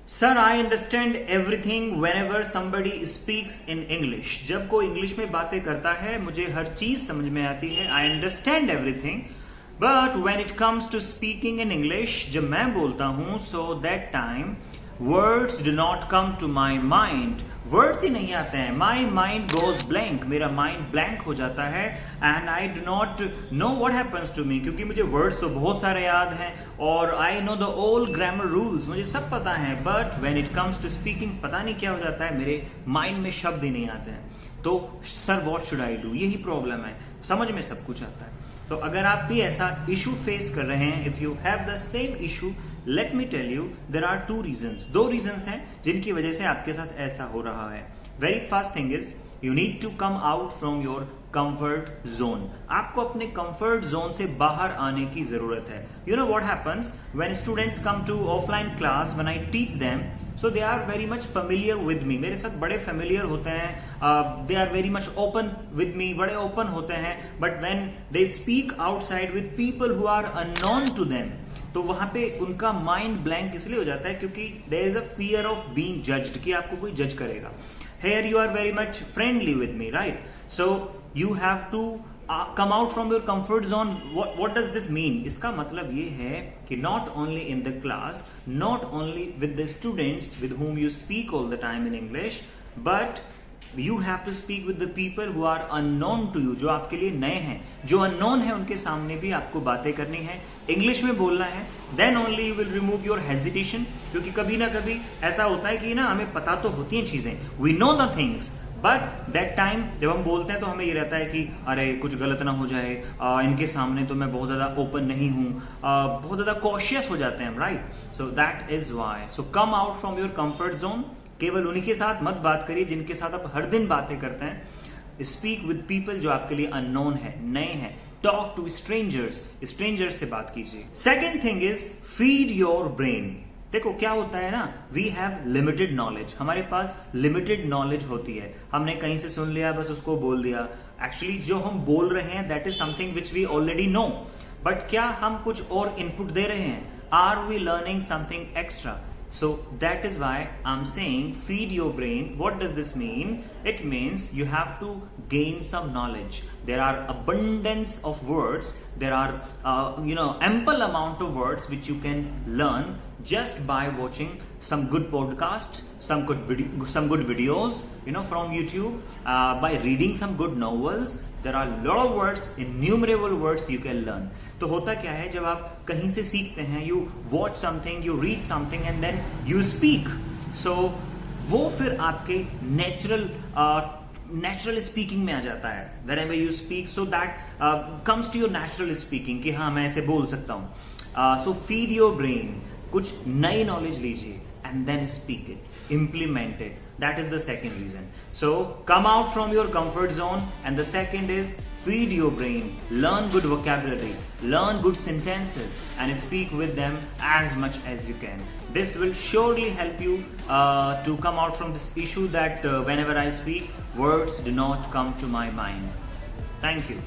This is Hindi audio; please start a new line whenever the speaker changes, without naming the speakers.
Sir I understand everything when ever somebody speaks in English. जब कोई इंग्लिश में बातें करता है मुझे हर चीज समझ में आती है। I understand everything but when it comes to speaking in English, जब मैं बोलता हूं so that time words do not come to my mind. Words ही नहीं आते हैं। माई माइंड गोज ब्लैंक, मेरा माइंड ब्लैंक हो जाता है and I do not know what happens to me, क्योंकि मुझे वर्ड्स तो बहुत सारे याद हैं और I know the all grammar rules, मुझे सब पता है। But when it comes to speaking पता नहीं क्या हो जाता है, मेरे माइंड में शब्द ही नहीं आते हैं। तो sir what should I do, यही प्रॉब्लम है। समझ में सब कुछ आता है। तो अगर आप भी ऐसा इशू फेस कर रहे हैं, if you have the same issue, let me tell you there are two reasons. दो रीजंस हैं जिनकी वजह से आपके साथ ऐसा हो रहा है। Very first thing is you need to come out from your comfort zone. आपको अपने कंफर्ट जोन से बाहर आने की जरूरत है। You know what happens when students come to offline class, when I teach them, so they are very much familiar with me. मेरे साथ बड़े फेमिलियर होते हैं, they are very much open with me, बड़े ओपन होते हैं। But when they speak outside with people who are unknown to them, तो वहां पे उनका माइंड ब्लैंक इसलिए हो जाता है क्योंकि there is a fear of being judged, कि आपको कोई जज करेगा। Here you are very much friendly with me, right? So you have to come out from your comfort zone. What does this mean? इसका मतलब ये है कि not only in the class, not only with the students with whom you speak all the time in English, but you have to speak with the people who are unknown to you, जो आपके लिए नए हैं, जो unknown है, उनके सामने भी आपको बातें करनी है, इंग्लिश में बोलना है। Then only you will remove your hesitation, क्योंकि कभी ना कभी ऐसा होता है कि ना हमें पता तो होती हैं चीजें, we know the things, but that time जब हम बोलते हैं तो हमें ये रहता है कि अरे कुछ गलत ना हो जाए, इनके सामने तो मैं बहुत ज्यादा ओपन नहीं हूं, बहुत ज्यादा कॉशियस हो जाते हैं, right? So that is why, so come out from your comfort zone. केवल उन्हीं के साथ मत बात करिए जिनके साथ आप हर दिन बातें करते हैं। स्पीक विद पीपल जो आपके लिए अननोन है, नए हैं। टॉक टू स्ट्रेंजर्स, स्ट्रेंजर्स से बात कीजिए। Second thing is feed your brain. देखो क्या होता है ना, वी हैव लिमिटेड नॉलेज, हमारे पास लिमिटेड नॉलेज होती है। हमने कहीं से सुन लिया, बस उसको बोल दिया। एक्चुअली जो हम बोल रहे हैं that is something which we already know, but क्या हम कुछ और इनपुट दे रहे हैं? Are we learning something extra? So that is why I'm saying feed your brain. What does this mean? It means you have to gain some knowledge. There are abundance of words. There are ample amount of words which you can learn just by watching some good podcasts, some good videos, from YouTube, by reading some good novels. There are a lot of words, innumerable words you can learn. तो होता क्या है, जब आप कहीं से सीखते हैं, you watch something, you read something and then you speak, so वो फिर आपके नेचुरल स्पीकिंग में आ जाता है। Whenever you speak, so that comes to your natural speaking कि हाँ मैं ऐसे बोल सकता हूं। सो फीड योर ब्रेन, कुछ नई नॉलेज लीजिए and then speak it, implement it. That is the second reason. So come out from your comfort zone, and the second is feed your brain, learn good vocabulary, learn good sentences and speak with them as much as you can. This will surely help you to come out from this issue that whenever I speak, words do not come to my mind. Thank you.